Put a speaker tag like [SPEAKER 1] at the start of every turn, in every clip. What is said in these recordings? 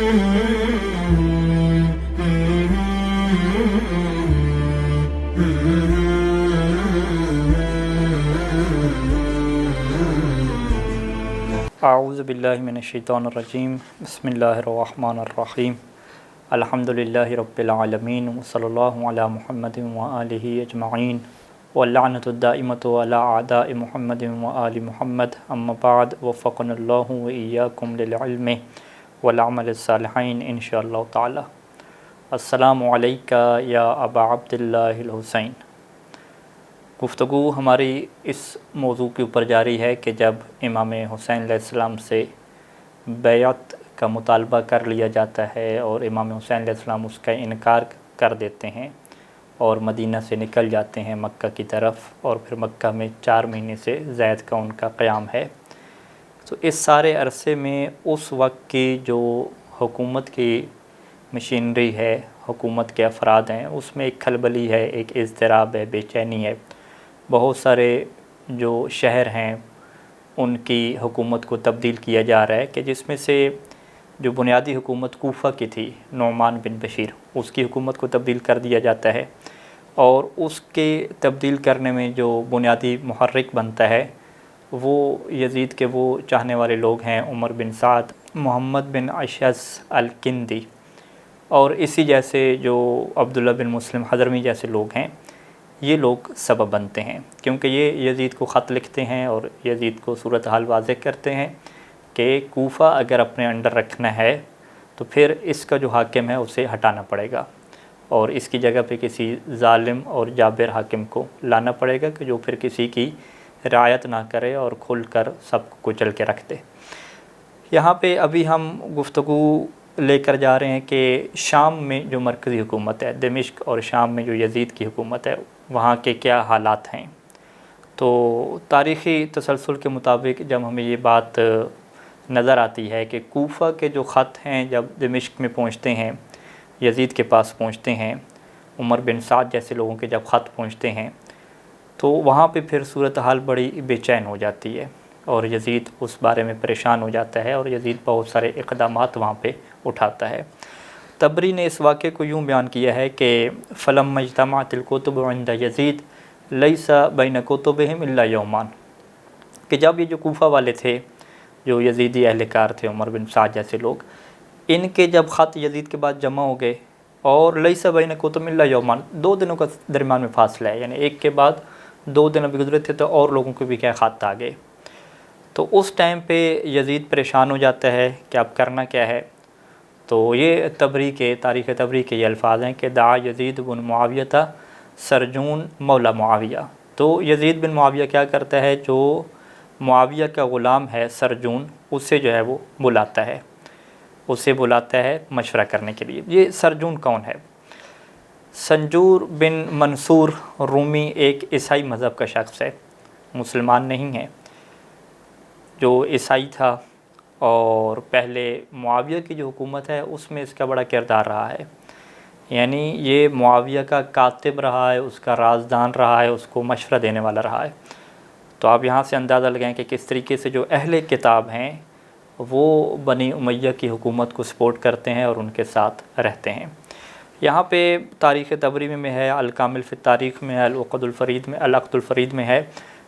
[SPEAKER 1] اعوذ باللہ من الشیطان الرجیم بسم اللہ الرحمن الرحیم الحمدللہ رب العالمین وصلی اللہ علی محمد وآلہ اجمعین واللعنۃ الدائمۃ علی اعداء محمد وآل محمد اما بعد وفقنا اللہ وإیاکم للعلم والعمل الصالحین انشاءاللہ تعالی۔ السلام علیکہ یا ابا عبداللہ الحسین۔ گفتگو ہماری اس موضوع کے اوپر جاری ہے کہ جب امام حسین علیہ السلام سے بیعت کا مطالبہ کر لیا جاتا ہے اور امام حسین علیہ السلام اس کا انکار کر دیتے ہیں اور مدینہ سے نکل جاتے ہیں مکہ کی طرف، اور پھر مکہ میں 4 مہینے سے زائد کا ان کا قیام ہے، تو اس سارے عرصے میں اس وقت کی جو حکومت کی مشینری ہے، حکومت کے افراد ہیں، اس میں ایک کھلبلی ہے، ایک اضطراب ہے، بے چینی ہے۔ بہت سارے جو شہر ہیں ان کی حکومت کو تبدیل کیا جا رہا ہے، کہ جس میں سے جو بنیادی حکومت کوفہ کی تھی نعمان بن بشیر، اس کی حکومت کو تبدیل کر دیا جاتا ہے، اور اس کے تبدیل کرنے میں جو بنیادی محرک بنتا ہے وہ یزید کے وہ چاہنے والے لوگ ہیں، عمر بن سعد، محمد بن اشعث الکندی، اور اسی جیسے جو عبداللہ بن مسلم حضرمی جیسے لوگ ہیں، یہ لوگ سبب بنتے ہیں، کیونکہ یہ یزید کو خط لکھتے ہیں اور یزید کو صورتحال واضح کرتے ہیں کہ کوفہ اگر اپنے انڈر رکھنا ہے تو پھر اس کا جو حاکم ہے اسے ہٹانا پڑے گا، اور اس کی جگہ پہ کسی ظالم اور جابر حاکم کو لانا پڑے گا کہ جو پھر کسی کی رعایت نہ کرے اور کھل کر سب کو کچل کے رکھ دے۔ یہاں پہ ابھی ہم گفتگو لے کر جا رہے ہیں کہ شام میں جو مرکزی حکومت ہے، دمشق اور شام میں جو یزید کی حکومت ہے، وہاں کے کیا حالات ہیں۔ تو تاریخی تسلسل کے مطابق جب ہمیں یہ بات نظر آتی ہے کہ کوفہ کے جو خط ہیں جب دمشق میں پہنچتے ہیں، یزید کے پاس پہنچتے ہیں، عمر بن سعد جیسے لوگوں کے جب خط پہنچتے ہیں، تو وہاں پہ پھر صورتحال بڑی بے چین ہو جاتی ہے، اور یزید اس بارے میں پریشان ہو جاتا ہے، اور یزید بہت سارے اقدامات وہاں پہ اٹھاتا ہے۔ طبری نے اس واقعے کو یوں بیان کیا ہے کہ فَلَمَّا اجْتَمَعَتِ الْكُتُبُ عِنْدَ یزید لَیْسَ بَیْنَ کُتُبِهِمْ إِلَّا یَوْمَانِ، کہ جب یہ جو کوفہ والے تھے، جو یزیدی اہلکار تھے، عمر بن سعد جیسے لوگ، ان کے جب خط یزید کے بعد جمع ہو گئے، اور لَیْسَ بَیْنَ کُتُبِهِمْ إِلَّا یَوْمَانِ، 2 دنوں کا درمیان میں فاصلہ ہے، یعنی ایک کے بعد 2 دن ابھی گزرے تھے تو اور لوگوں کو بھی کیا خط آ گئے۔ تو اس ٹائم پہ یزید پریشان ہو جاتا ہے کہ اب کرنا کیا ہے۔ تو یہ طبری کے تاریخ طبری کے یہ الفاظ ہیں کہ دعا یزید بن معاویہ سرجون مولا معاویہ۔ تو یزید بن معاویہ کیا کرتا ہے، جو معاویہ کا غلام ہے سرجون، اسے جو ہے وہ بلاتا ہے، اسے بلاتا ہے مشورہ کرنے کے لیے۔ یہ سرجون کون ہے؟ سنجور بن منصور رومی ایک عیسائی مذہب کا شخص ہے، مسلمان نہیں ہے، جو عیسائی تھا، اور پہلے معاویہ کی جو حکومت ہے اس میں اس کا بڑا کردار رہا ہے، یعنی یہ معاویہ کا کاتب رہا ہے، اس کا رازدان رہا ہے، اس کو مشورہ دینے والا رہا ہے۔ تو آپ یہاں سے اندازہ لگائیں کہ کس طریقے سے جو اہل کتاب ہیں وہ بنی امیہ کی حکومت کو سپورٹ کرتے ہیں اور ان کے ساتھ رہتے ہیں۔ یہاں پہ تاریخ طبری میں ہے، الکامل فی التاریخ میں ہے، العقد الفرید میں ہے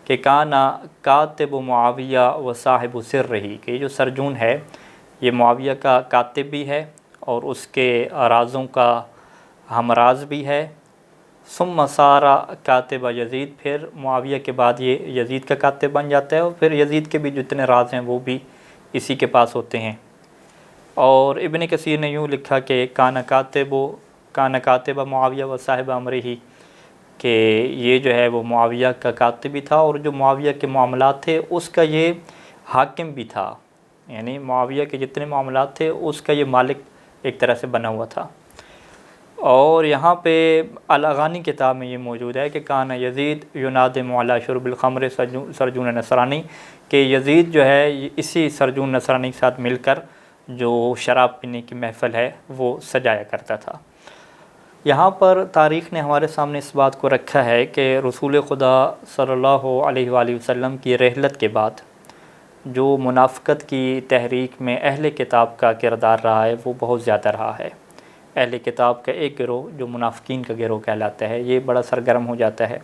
[SPEAKER 1] کہ کانا کاتب معاویہ و صاحب سر رہی، کہ یہ جو سرجون ہے یہ معاویہ کا کاتب بھی ہے اور اس کے رازوں کا ہمراز بھی ہے۔ ثم صار کاتب یزید، پھر معاویہ کے بعد یہ یزید کا کاتب بن جاتا ہے، اور پھر یزید کے بھی جتنے راز ہیں وہ بھی اسی کے پاس ہوتے ہیں۔ اور ابن کثیر نے یوں لکھا کہ کانا کاتب معاویہ و صاحب امرہ، کہ یہ جو ہے وہ معاویہ کا کاتب بھی تھا اور جو معاویہ کے معاملات تھے اس کا یہ حاکم بھی تھا، یعنی معاویہ کے جتنے معاملات تھے اس کا یہ مالک ایک طرح سے بنا ہوا تھا۔ اور یہاں پہ الاغانی کتاب میں یہ موجود ہے کہ کان یزید ینادم علی شرب الخمر سرجون نصرانی، کہ یزید جو ہے اسی سرجون نصرانی کے ساتھ مل کر جو شراب پینے کی محفل ہے وہ سجایا کرتا تھا۔ یہاں پر تاریخ نے ہمارے سامنے اس بات کو رکھا ہے کہ رسول خدا صلی اللہ علیہ وآلہ وسلم کی رحلت کے بعد جو منافقت کی تحریک میں اہل کتاب کا کردار رہا ہے وہ بہت زیادہ رہا ہے۔ اہل کتاب کا ایک گروہ جو منافقین کا گروہ کہلاتا ہے، یہ بڑا سرگرم ہو جاتا ہے،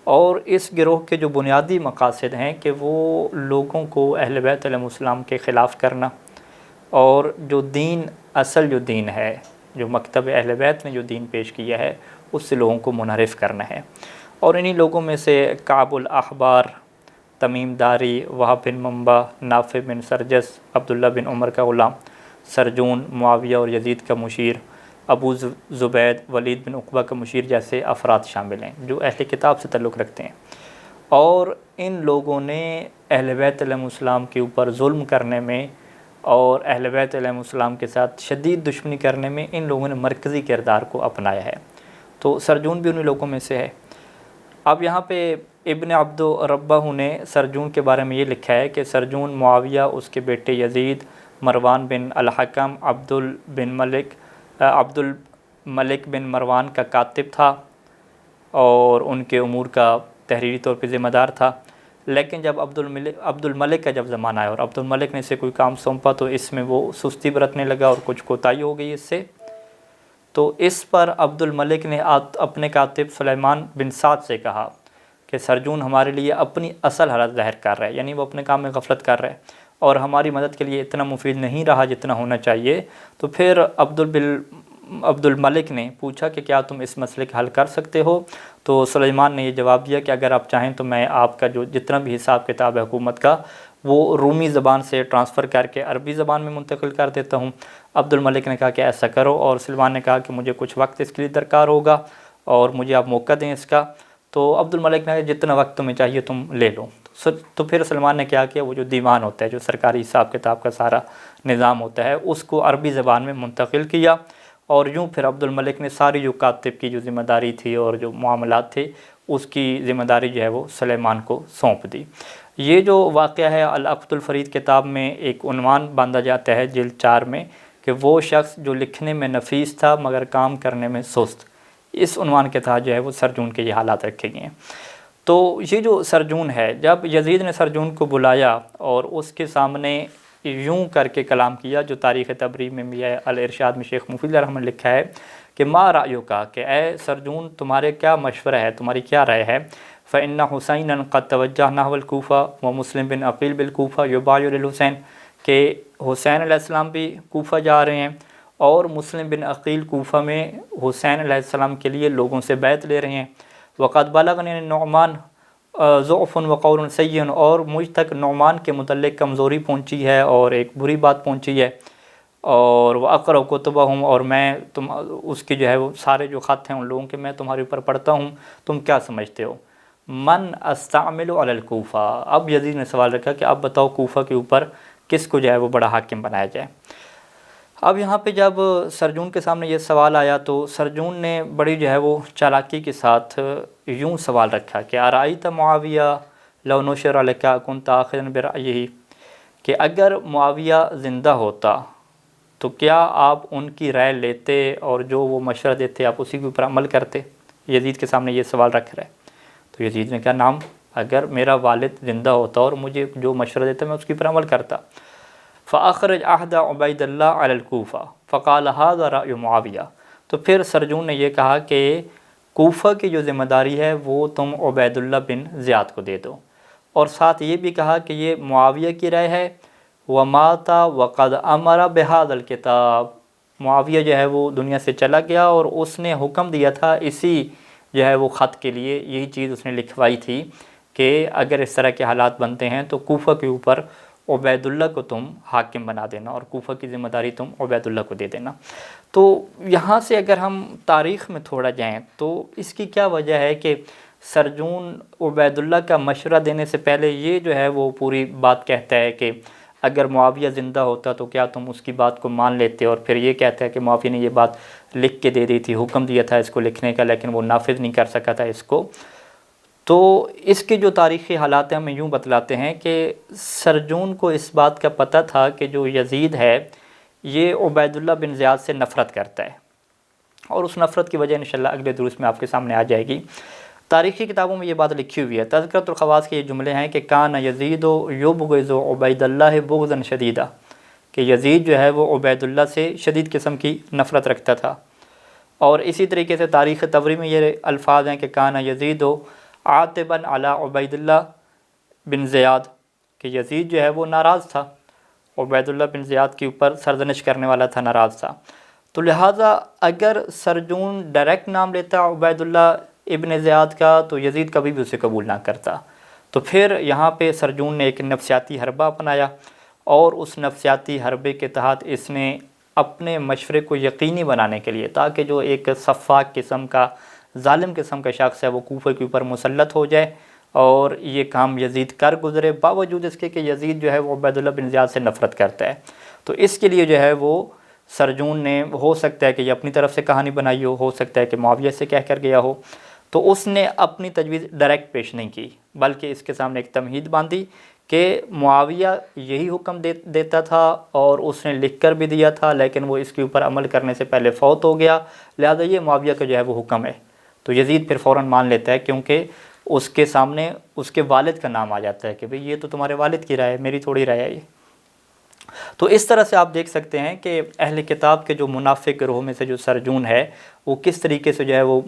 [SPEAKER 1] اور اس گروہ کے جو بنیادی مقاصد ہیں کہ وہ لوگوں کو اہل بیت علیہ السلام کے خلاف کرنا، اور جو دین، اصل جو دین ہے، جو مکتب اہل بیت نے جو دین پیش کیا ہے، اس سے لوگوں کو منحرف کرنا ہے۔ اور انہی لوگوں میں سے کعب الاحبار، تمیم داری، وہب بن منبع، نافع بن سرجس، عبداللہ بن عمر کا غلام، سرجون، معاویہ اور یزید کا مشیر، ابو زبید، ولید بن عقبہ کا مشیر جیسے افراد شامل ہیں جو اہل کتاب سے تعلق رکھتے ہیں۔ اور ان لوگوں نے اہل بیت علیہ السلام کے اوپر ظلم کرنے میں اور اہل بیت علیہ السلام کے ساتھ شدید دشمنی کرنے میں ان لوگوں نے مرکزی کردار کو اپنایا ہے۔ تو سرجون بھی انہی لوگوں میں سے ہے۔ اب یہاں پہ ابن عبد ربہ نے سرجون کے بارے میں یہ لکھا ہے کہ سرجون معاویہ، اس کے بیٹے یزید، مروان بن الحکم، عبد الملک بن مروان کا کاتب تھا اور ان کے امور کا تحریری طور پہ ذمہ دار تھا۔ لیکن جب عبد الملک کا جب زمانہ آیا اور عبد الملک نے اسے کوئی کام سونپا تو اس میں وہ سستی برتنے لگا اور کچھ کوتاہی ہو گئی اس سے، تو اس پر عبد الملک نے اپنے کاتب سلیمان بن سعد سے کہا کہ سرجون ہمارے لیے اپنی اصل حالت ظاہر کر رہا ہے، یعنی وہ اپنے کام میں غفلت کر رہا ہے اور ہماری مدد کے لیے اتنا مفید نہیں رہا جتنا ہونا چاہیے۔ تو پھر عبد الملک نے پوچھا کہ کیا تم اس مسئلے کا حل کر سکتے ہو؟ تو سلیمان نے یہ جواب دیا کہ اگر آپ چاہیں تو میں آپ کا جو جتنا بھی حساب کتاب ہے حکومت کا وہ رومی زبان سے ٹرانسفر کر کے عربی زبان میں منتقل کر دیتا ہوں۔ عبد الملک نے کہا کہ ایسا کرو، اور سلیمان نے کہا کہ مجھے کچھ وقت اس کے لیے درکار ہوگا اور مجھے آپ موقع دیں اس کا۔ تو عبد الملک نے کہا جتنا وقت تمہیں چاہیے تم لے لو۔ تو پھر سلمان نے کیا کیا، وہ جو دیوان ہوتا ہے، جو سرکاری حساب کتاب کا سارا نظام ہوتا ہے، اس کو عربی زبان میں منتقل کیا، اور یوں پھر عبد الملک نے ساری جو کاتب کی جو ذمہ داری تھی اور جو معاملات تھے اس کی ذمہ داری جو ہے وہ سلیمان کو سونپ دی۔ یہ جو واقعہ ہے العقد الفرید کتاب میں ایک عنوان باندھا جاتا ہے جلد 4 میں کہ وہ شخص جو لکھنے میں نفیس تھا مگر کام کرنے میں سست، اس عنوان کے تحت جو ہے وہ سرجون کے یہ حالات رکھے گئے ہیں۔ تو یہ جو سرجون ہے، جب یزید نے سرجون کو بلایا اور اس کے سامنے یوں کر کے کلام کیا، جو تاریخ تبری میں بھی ہے، الارشاد میں شیخ مفید رحمہ نے لکھا ہے کہ ما رأیو کا، کہ اے سرجون تمہارے کیا مشورہ ہے، تمہاری کیا رائے ہے؟ فإن حسینا قد توجہ نحو الکوفہ ومسلم بن عقیل بالکوفہ یبایع للحسین، کہ حسین علیہ السلام بھی کوفہ جا رہے ہیں اور مسلم بن عقیل کوفہ میں حسین علیہ السلام کے لیے لوگوں سے بیعت لے رہے ہیں۔ وقد بلغنی نعمان ضعف وقول سیء، اور مجھ تک نعمان کے متعلق کمزوری پہنچی ہے اور ایک بری بات پہنچی ہے، اور وأقرأ کتبہم، اور میں اس کے جو ہے وہ سارے جو خط ہیں ان لوگوں کے میں تمہارے اوپر پڑھتا ہوں، تم کیا سمجھتے ہو؟ من استعمل علی الکوفہ، اب یزید نے سوال رکھا کہ اب بتاؤ کوفہ کے اوپر کس کو جو ہے وہ بڑا حاکم بنایا جائے۔ اب یہاں پہ جب سرجون کے سامنے یہ سوال آیا تو سرجون نے بڑی جو ہے وہ چالاکی کے ساتھ یوں سوال رکھا کہ ارأیت معاویہ لو نشر لک کنت آخذا برأیہ، کہ اگر معاویہ زندہ ہوتا تو کیا آپ ان کی رائے لیتے اور جو وہ مشورہ دیتے آپ اسی کے اوپر عمل کرتے؟ یزید کے سامنے یہ سوال رکھ رہا ہے۔ تو یزید نے کہا نعم، اگر میرا والد زندہ ہوتا اور مجھے جو مشورہ دیتا میں اس کے اوپر عمل کرتا۔ فأخرج عہد عبید اللہ علی الکوفہ فقال ھذا رأی معاویہ، تو پھر سرجون نے یہ کہا کہ کوفہ کی جو ذمہ داری ہے وہ تم عبید اللہ بن زیاد کو دے دو، اور ساتھ یہ بھی کہا کہ یہ معاویہ کی رائے ہے۔ ومات وقد امر بہذا الکتاب، معاویہ جو ہے وہ دنیا سے چلا گیا اور اس نے حکم دیا تھا اسی جو ہے وہ خط کے لیے، یہی چیز اس نے لکھوائی تھی کہ اگر اس طرح کے حالات بنتے ہیں تو کوفہ کے اوپر عبید اللہ کو تم حاکم بنا دینا اور کوفہ کی ذمہ داری تم عبید اللہ کو دے دینا۔ تو یہاں سے اگر ہم تاریخ میں تھوڑا جائیں تو اس کی کیا وجہ ہے کہ سرجون عبید اللہ کا مشورہ دینے سے پہلے یہ جو ہے وہ پوری بات کہتا ہے کہ اگر معاویہ زندہ ہوتا تو کیا تم اس کی بات کو مان لیتے، اور پھر یہ کہتا ہے کہ معاویہ نے یہ بات لکھ کے دے دی تھی، حکم دیا تھا اس کو لکھنے کا، لیکن وہ نافذ نہیں کر سکا تھا اس کو۔ تو اس کے جو تاریخی حالات ہیں ہمیں یوں بتلاتے ہیں کہ سرجون کو اس بات کا پتہ تھا کہ جو یزید ہے یہ عبید اللہ بن زیاد سے نفرت کرتا ہے، اور اس نفرت کی وجہ انشاءاللہ اگلے دروس میں آپ کے سامنے آ جائے گی۔ تاریخی کتابوں میں یہ بات لکھی ہوئی ہے، تذکرۃ الخواص کے یہ جملے ہیں کہ کان یزید یبغض عبید اللہ بغضا شدیدا، کہ یزید جو ہے وہ عبید اللہ سے شدید قسم کی نفرت رکھتا تھا۔ اور اسی طریقے سے تاریخ طبری میں یہ الفاظ ہیں کہ کان یزید عاتبا علی عبید اللہ بن زیاد، کہ یزید جو ہے وہ ناراض تھا، عبید اللہ بن زیاد کے اوپر سرزنش کرنے والا تھا، ناراض تھا۔ تو لہٰذا اگر سرجون ڈائریکٹ نام لیتا عبید اللہ ابن زیاد کا تو یزید کبھی بھی اسے قبول نہ کرتا۔ تو پھر یہاں پہ سرجون نے ایک نفسیاتی حربہ اپنایا، اور اس نفسیاتی حربے کے تحت اس نے اپنے مشورے کو یقینی بنانے کے لیے، تاکہ جو ایک سفاک قسم کا ظالم قسم کا شخص ہے وہ کوفہ کے اوپر مسلط ہو جائے، اور یہ کام یزید کر گزرے، باوجود اس کے کہ یزید جو ہے وہ عبید اللہ بن زیاد سے نفرت کرتا ہے۔ تو اس کے لیے جو ہے وہ سرجون نے، ہو سکتا ہے کہ یہ اپنی طرف سے کہانی بنائی ہو سکتا ہے کہ معاویہ سے کہہ کر گیا ہو، تو اس نے اپنی تجویز ڈائریکٹ پیش نہیں کی، بلکہ اس کے سامنے ایک تمہید باندھی کہ معاویہ یہی حکم دیتا تھا، اور اس نے لکھ کر بھی دیا تھا، لیکن وہ اس کے اوپر عمل کرنے سے پہلے فوت ہو گیا، لہذا یہ معاویہ کا جو ہے وہ حکم ہے۔ تو یزید پھر فوراً مان لیتا ہے، کیونکہ اس کے سامنے اس کے والد کا نام آ جاتا ہے کہ بھئی یہ تو تمہارے والد کی رائے ہے، میری تھوڑی رائے ہے یہ۔ تو اس طرح سے آپ دیکھ سکتے ہیں کہ اہل کتاب کے جو منافق گروہ میں سے جو سرجون ہے، وہ کس طریقے سے جو ہے وہ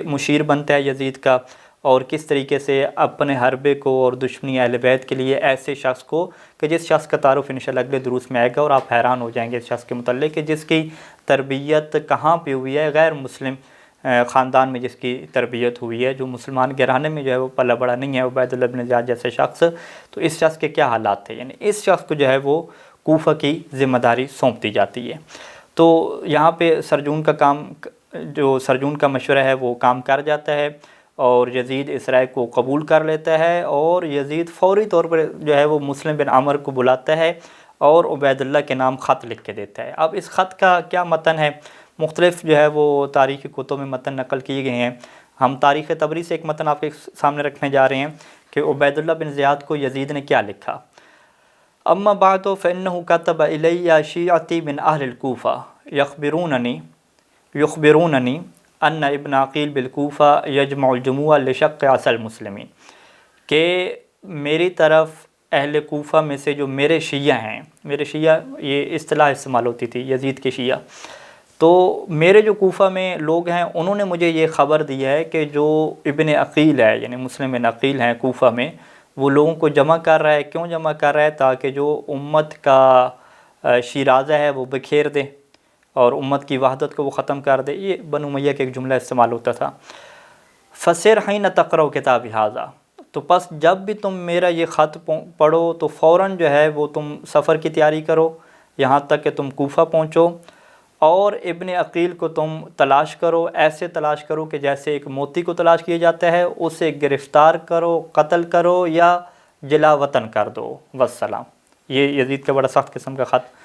[SPEAKER 1] مشیر بنتا ہے یزید کا، اور کس طریقے سے اپنے حربے کو اور دشمنی اہل بیت کے لیے ایسے شخص کو، کہ جس شخص کا تعارف انشاءاللہ اگلے دروس میں آئے گا، اور آپ حیران ہو جائیں گے اس شخص کے متعلق کہ جس کی تربیت کہاں پہ ہوئی ہے، غیر مسلم خاندان میں جس کی تربیت ہوئی ہے، جو مسلمان گھرانے میں جو ہے وہ پلا بڑا نہیں ہے، عبید اللہ بن زیاد جیسے شخص۔ تو اس شخص کے کیا حالات تھے، یعنی اس شخص کو جو ہے وہ کوفہ کی ذمہ داری سونپ دی جاتی ہے۔ تو یہاں پہ سرجون کا مشورہ ہے وہ کام کر جاتا ہے، اور یزید اس رائے کو قبول کر لیتا ہے، اور یزید فوری طور پر جو ہے وہ مسلم بن عمر کو بلاتا ہے اور عبید اللہ کے نام خط لکھ کے دیتا ہے۔ اب اس خط کا کیا متن ہے، مختلف جو ہے وہ تاریخی کتب میں متن نقل کیے گئے ہیں۔ ہم تاریخ طبری سے ایک متن آپ کے سامنے رکھنے جا رہے ہیں کہ عبید اللہ بن زیاد کو یزید نے کیا لکھا۔ اما بعد فإنه كتب إلي شيعتي من أهل الكوفة يخبرونني ان ابن عقیل بالکوفہ یجمع الجموع لشق عصا المسلمین، کہ میری طرف اہل کوفہ میں سے جو میرے شیعہ ہیں، میرے شیعہ یہ اصطلاح استعمال ہوتی تھی یزید کے شیعہ، تو میرے جو کوفہ میں لوگ ہیں انہوں نے مجھے یہ خبر دی ہے کہ جو ابن عقیل ہے، یعنی مسلم بن عقیل ہیں کوفہ میں، وہ لوگوں کو جمع کر رہا ہے۔ کیوں جمع کر رہا ہے؟ تاکہ جو امت کا شیرازہ ہے وہ بکھیر دے اور امت کی وحدت کو وہ ختم کر دے۔ یہ بنو امیہ کا ایک جملہ استعمال ہوتا تھا۔ فسر حین تقرأ کتاب ھذا، تو پس جب بھی تم میرا یہ خط پڑھو تو فوراً جو ہے وہ تم سفر کی تیاری کرو یہاں تک کہ تم کوفہ پہنچو، اور ابن عقیل کو تم تلاش کرو، ایسے تلاش کرو کہ جیسے ایک موتی کو تلاش کیا جاتا ہے، اسے گرفتار کرو، قتل کرو یا جلا وطن کر دو، والسلام۔ یہ یزید کا بڑا سخت قسم کا خط۔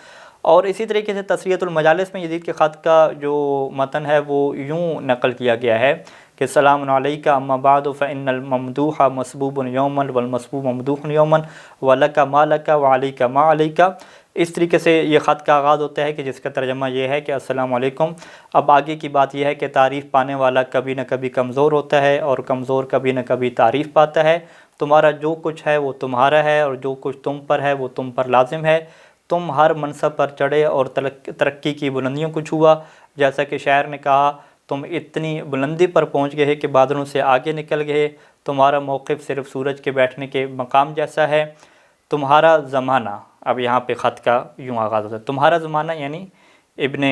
[SPEAKER 1] اور اسی طریقے سے تسریۃ المجالس میں یزید کے خط کا جو متن ہے وہ یوں نقل کیا گیا ہے کہ سلام علیک اما بعد فإن الممدوح مسبوب یوما والمسبوب ممدوح یوما ولک ما لک وعلیک ما علیک۔ اس طریقے سے یہ خط کا آغاز ہوتا ہے کہ جس کا ترجمہ یہ ہے کہ السلام علیکم۔ اب آگے کی بات یہ ہے کہ تعریف پانے والا کبھی نہ کبھی کمزور ہوتا ہے، اور کمزور کبھی نہ کبھی تعریف پاتا ہے۔ تمہارا جو کچھ ہے وہ تمہارا ہے، اور جو کچھ تم پر ہے وہ تم پر لازم ہے۔ تم ہر منصب پر چڑھے اور ترقی کی بلندیوں کو چھوا، جیسا کہ شاعر نے کہا، تم اتنی بلندی پر پہنچ گئے کہ بادلوں سے آگے نکل گئے۔ تمہارا موقف صرف سورج کے بیٹھنے کے مقام جیسا ہے۔ تمہارا زمانہ، اب یہاں پہ خط کا یوں آغاز ہوتا ہے، تمہارا زمانہ یعنی ابن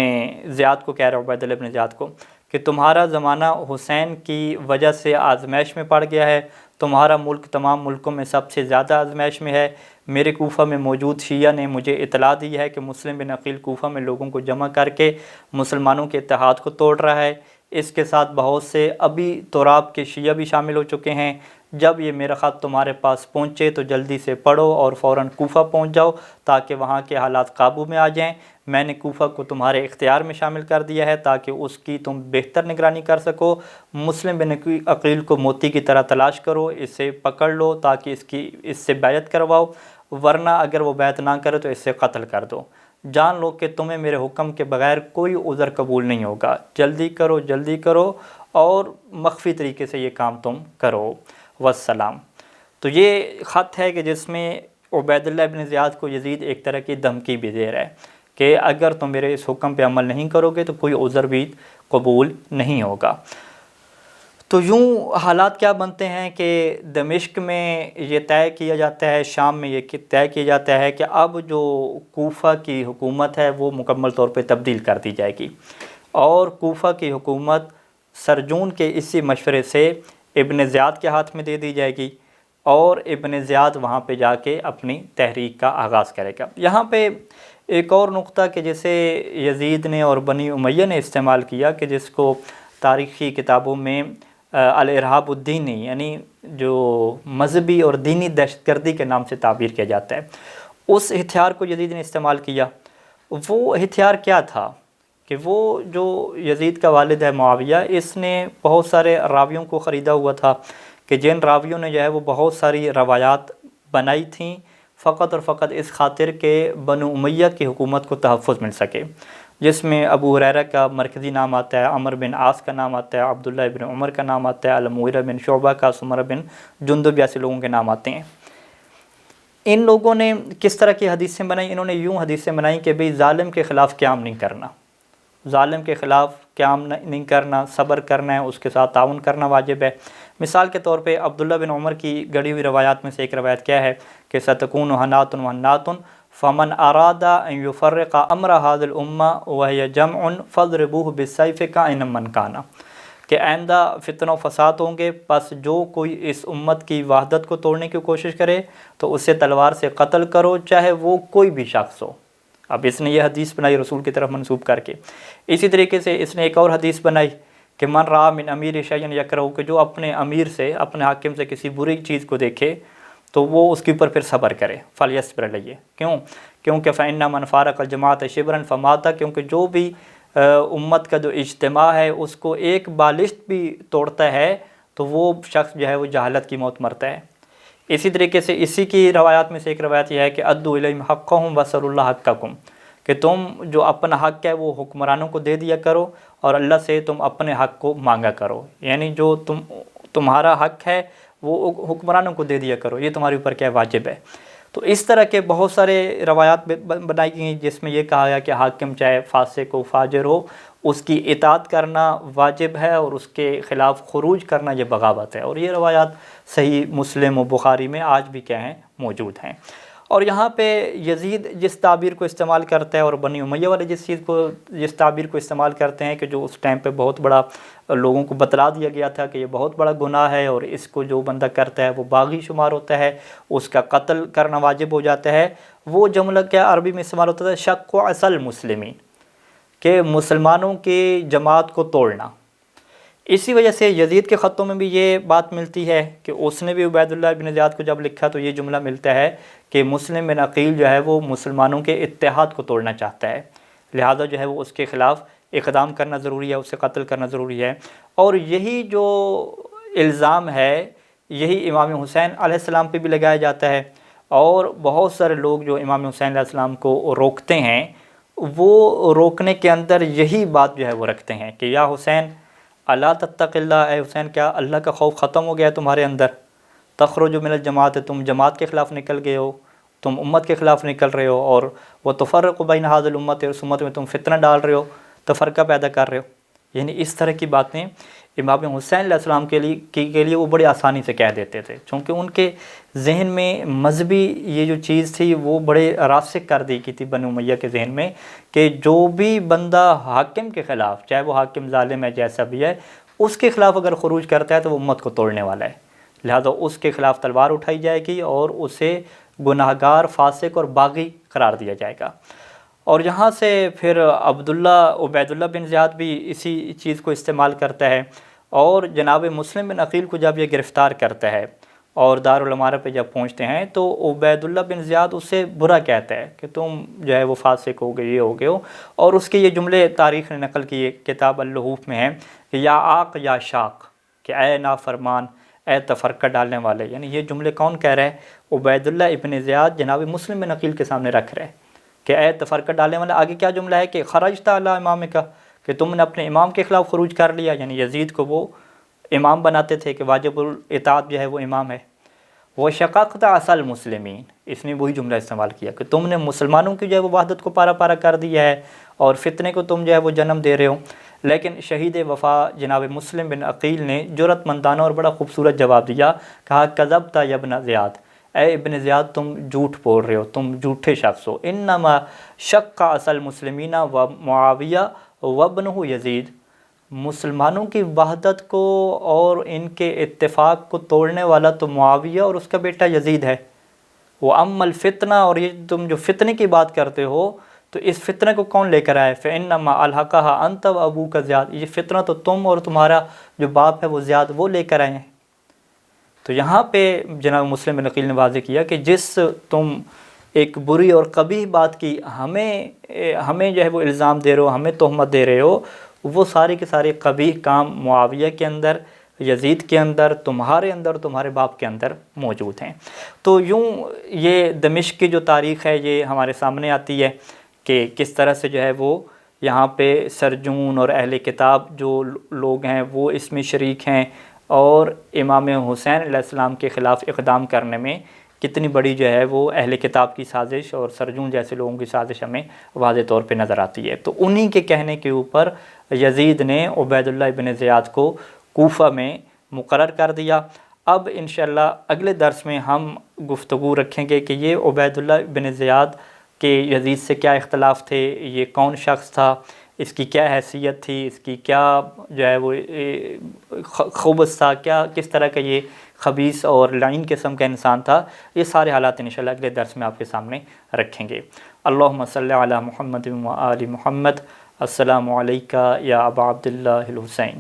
[SPEAKER 1] زیاد کو کہہ رہا ہے، عبید اللہ ابن زیاد کو، کہ تمہارا زمانہ حسین کی وجہ سے آزمائش میں پڑ گیا ہے۔ تمہارا ملک تمام ملکوں میں سب سے زیادہ آزمائش میں ہے۔ میرے کوفہ میں موجود شیعہ نے مجھے اطلاع دی ہے کہ مسلم بن عقیل کوفہ میں لوگوں کو جمع کر کے مسلمانوں کے اتحاد کو توڑ رہا ہے۔ اس کے ساتھ بہت سے ابھی تراب کے شیعہ بھی شامل ہو چکے ہیں۔ جب یہ میرا خط تمہارے پاس پہنچے تو جلدی سے پڑھو اور فوراً کوفہ پہنچ جاؤ تاکہ وہاں کے حالات قابو میں آ جائیں۔ میں نے کوفہ کو تمہارے اختیار میں شامل کر دیا ہے تاکہ اس کی تم بہتر نگرانی کر سکو۔ مسلم بن عقیل کو موتی کی طرح تلاش کرو، اسے پکڑ لو تاکہ اس سے بیعت کرواؤ، ورنہ اگر وہ بیعت نہ کرے تو اس سے قتل کر دو۔ جان لو کہ تمہیں میرے حکم کے بغیر کوئی عذر قبول نہیں ہوگا۔ جلدی کرو جلدی کرو اور مخفی طریقے سے یہ کام تم کرو، والسلام۔ تو یہ خط ہے کہ جس میں عبید اللہ ابن زیاد کو یزید ایک طرح کی دھمکی بھی دے رہا ہے کہ اگر تم میرے اس حکم پہ عمل نہیں کرو گے تو کوئی عذر بھی قبول نہیں ہوگا۔ تو یوں حالات کیا بنتے ہیں کہ دمشق میں یہ طے کیا جاتا ہے، شام میں یہ طے کیا جاتا ہے کہ اب جو کوفہ کی حکومت ہے وہ مکمل طور پہ تبدیل کر دی جائے گی، اور کوفہ کی حکومت سرجون کے اسی مشورے سے ابن زیاد کے ہاتھ میں دے دی جائے گی، اور ابن زیاد وہاں پہ جا کے اپنی تحریک کا آغاز کرے گا۔ یہاں پہ ایک اور نقطہ کہ جسے یزید نے اور بنی امیہ نے استعمال کیا، کہ جس کو تاریخی کتابوں میں الارہاب الدینی، یعنی جو مذہبی اور دینی دہشت گردی کے نام سے تعبیر کیا جاتا ہے، اس ہتھیار کو یزید نے استعمال کیا۔ وہ ہتھیار کیا تھا کہ وہ جو یزید کا والد ہے معاویہ، اس نے بہت سارے راویوں کو خریدا ہوا تھا کہ جن راویوں نے جو ہے وہ بہت ساری روایات بنائی تھیں فقط اور فقط اس خاطر کہ بنو امیہ کی حکومت کو تحفظ مل سکے، جس میں ابو ہریرہ کا مرکزی نام آتا ہے، عمر بن عاص کا نام آتا ہے، عبداللہ ابن عمر کا نام آتا ہے، المغیرہ بن شعبہ کا، سمرہ بن جندب جیسے لوگوں کے نام آتے ہیں۔ ان لوگوں نے کس طرح کی حدیثیں بنائی؟ انہوں نے یوں حدیثیں بنائی کہ بھئی ظالم کے خلاف قیام نہیں کرنا، ظالم کے خلاف قیام نہیں کرنا، صبر کرنا ہے، اس کے ساتھ تعاون کرنا واجب ہے۔ مثال کے طور پہ عبداللہ بن عمر کی گڑھی ہوئی روایات میں سے ایک روایت کیا ہے کہ ستکون حنات وحنات فمن اراد ان یفرق امر هذه الامہ وهي جمع فاضربوه بالسیف کائنا من کان، کہ آئندہ فتنہ و فساد ہوں گے، پس جو کوئی اس امت کی وحدت کو توڑنے کی کوشش کرے تو اسے تلوار سے قتل کرو، چاہے وہ کوئی بھی شخص ہو۔ اب اس نے یہ حدیث بنائی رسول کی طرف منسوب کر کے۔ اسی طریقے سے اس نے ایک اور حدیث بنائی کہ من رأى من امیر شیئا یکرہ، کہ جو اپنے امیر سے، اپنے حاکم سے کسی بری چیز کو دیکھے تو وہ اس کے اوپر پھر صبر کرے، فلیصبر علیہ۔ کیونکہ فإن من فارق الجماعۃ شبرا فمات، کیونکہ جو بھی امت کا جو اجتماع ہے اس کو ایک بالشت بھی توڑتا ہے تو وہ شخص جو ہے وہ جہالت کی موت مرتا ہے۔ اسی طریقے سے اسی کی روایات میں سے ایک روایت یہ ہے کہ ادوا الیہم حقہم واسألوا اللہ حقکم، کہ تم جو اپنا حق ہے وہ حکمرانوں کو دے دیا کرو اور اللہ سے تم اپنے حق کو مانگا کرو، یعنی جو تمہارا حق ہے وہ حکمرانوں کو دے دیا کرو، یہ تمہارے اوپر کیا واجب ہے۔ تو اس طرح کے بہت سارے روایات بنائی گئی جس میں یہ کہا گیا کہ حاکم چاہے فاسق و فاجر ہو اس کی اطاعت کرنا واجب ہے اور اس کے خلاف خروج کرنا یہ بغاوت ہے، اور یہ روایات صحیح مسلم و بخاری میں آج بھی کیا ہیں موجود ہیں۔ اور یہاں پہ یزید جس تعبیر کو استعمال کرتا ہے اور بنی امیہ والے جس تعبیر کو استعمال کرتے ہیں کہ جو اس ٹائم پہ بہت بڑا لوگوں کو بتلا دیا گیا تھا کہ یہ بہت بڑا گناہ ہے اور اس کو جو بندہ کرتا ہے وہ باغی شمار ہوتا ہے، اس کا قتل کرنا واجب ہو جاتا ہے، وہ جملہ کیا عربی میں استعمال ہوتا تھا، شق و اصل مسلمین، کہ مسلمانوں کی جماعت کو توڑنا۔ اسی وجہ سے یزید کے خطوں میں بھی یہ بات ملتی ہے کہ اس نے بھی عبید اللہ بن زیاد کو جب لکھا تو یہ جملہ ملتا ہے کہ مسلم بن عقیل جو ہے وہ مسلمانوں کے اتحاد کو توڑنا چاہتا ہے، لہذا جو ہے وہ اس کے خلاف اقدام کرنا ضروری ہے، اسے قتل کرنا ضروری ہے۔ اور یہی جو الزام ہے یہی امام حسین علیہ السلام پہ بھی لگایا جاتا ہے، اور بہت سارے لوگ جو امام حسین علیہ السلام کو روکتے ہیں وہ روکنے کے اندر یہی بات جو ہے وہ رکھتے ہیں کہ یا حسین اللہ تتق اللہ، اے حسین کیا اللہ کا خوف ختم ہو گیا ہے تمہارے اندر؟ تخرج من الجماعت، تم جماعت کے خلاف نکل گئے ہو، تم امت کے خلاف نکل رہے ہو، اور وہ تفرق بین ھذ الامت، اس امت میں تم فتنہ ڈال رہے ہو، تفرقہ پیدا کر رہے ہو۔ یعنی اس طرح کی باتیں امام حسین علیہ السلام کے لیے وہ بڑی آسانی سے کہہ دیتے تھے، چونکہ ان کے ذہن میں مذہبی یہ جو چیز تھی وہ بڑے راسخ کر دی کی تھی بنو امیہ کے ذہن میں، کہ جو بھی بندہ حاکم کے خلاف، چاہے وہ حاکم ظالم ہے جیسا بھی ہے، اس کے خلاف اگر خروج کرتا ہے تو وہ امت کو توڑنے والا ہے، لہذا اس کے خلاف تلوار اٹھائی جائے گی اور اسے گناہگار، فاسق اور باغی قرار دیا جائے گا۔ اور یہاں سے پھر عبید اللہ بن زیاد بھی اسی چیز کو استعمال کرتا ہے، اور جناب مسلم بن عقیل کو جب یہ گرفتار کرتا ہے اور دارالامارہ پہ جب پہنچتے ہیں تو عبید اللہ بن زیاد اسے برا کہتا ہے کہ تم جو ہے وہ فاسق ہو گئے، یہ ہو گئے ہو، اور اس کے یہ جملے تاریخ نے نقل کیے، کتاب اللحوف میں ہیں کہ یا آق یا شاق، کہ اے نافرمان، اے تفرقہ ڈالنے والے۔ یعنی یہ جملے کون کہہ رہے ہیں؟ عبید اللہ ابن زیاد جناب مسلم بن عقیل کے سامنے رکھ رہے ہیں کہ اے تفرقہ ڈالنے والا۔ آگے کیا جملہ ہے کہ خرجت علی امامک، کہ تم نے اپنے امام کے خلاف خروج کر لیا، یعنی یزید کو وہ امام بناتے تھے کہ واجب الاطاعت جو ہے وہ امام ہے۔ وَشَقَقْتَ عَصَى الْمُسْلِمِينَ، اس نے وہی جملہ استعمال کیا کہ تم نے مسلمانوں کی جو ہے وہ وحدت کو پارا پارا کر دیا ہے اور فتنے کو تم جو ہے وہ جنم دے رہے ہو۔ لیکن شہید وفا جناب مسلم بن عقیل نے جرأت مندانہ اور بڑا خوبصورت جواب دیا، کہا کذبت یا ابن زیاد، اے ابن زیاد تم جھوٹ بول رہے ہو، تم جھوٹے شخص ہو۔ انما شق عصا المسلمین و معاویہ وابنہ یزید، مسلمانوں کی وحدت کو اور ان کے اتفاق کو توڑنے والا تو معاویہ اور اس کا بیٹا یزید ہے۔ وَأَمَّا الْفِتْنَةُ، اور یہ تم جو فتنے کی بات کرتے ہو تو اس فتنے کو کون لے کر آئے؟ فَإِنَّمَا أَلْحَقَهَا أَنْتَ وَأَبُوكَ زِیاد، یہ فتنہ تو تم اور تمہارا جو باپ ہے وہ زیاد وہ لے کر آئے ہیں۔ تو یہاں پہ جناب مسلم بن عقیل نے واضح کیا کہ جس تم ایک بری اور قبیح بات کی ہمیں جو ہے وہ الزام دے رہے ہو، ہمیں تہمت دے رہے ہو، وہ سارے کے سارے قبیح کام معاویہ کے اندر، یزید کے اندر، تمہارے اندر، تمہارے باپ کے اندر موجود ہیں۔ تو یوں یہ دمشق کی جو تاریخ ہے یہ ہمارے سامنے آتی ہے کہ کس طرح سے جو ہے وہ یہاں پہ سرجون اور اہل کتاب جو لوگ ہیں وہ اس میں شریک ہیں، اور امام حسین علیہ السلام کے خلاف اقدام کرنے میں کتنی بڑی جو ہے وہ اہل کتاب کی سازش اور سرجون جیسے لوگوں کی سازش ہمیں واضح طور پہ نظر آتی ہے۔ تو انہی کے کہنے کے اوپر یزید نے عبید اللہ بن زیاد کو کوفہ میں مقرر کر دیا۔ اب انشاءاللہ اگلے درس میں ہم گفتگو رکھیں گے کہ یہ عبید اللہ بن زیاد کے یزید سے کیا اختلاف تھے، یہ کون شخص تھا، اس کی کیا حیثیت تھی، اس کی کیا جو ہے وہ خبث تھا، کیا کس طرح کا یہ خبیث اور لعین قسم کا انسان تھا۔ یہ سارے حالات انشاءاللہ اگلے درس میں آپ کے سامنے رکھیں گے۔ اللہم صلی علی محمد و آل محمد۔ السلام علیکہ یا ابا عبداللہ الحسین۔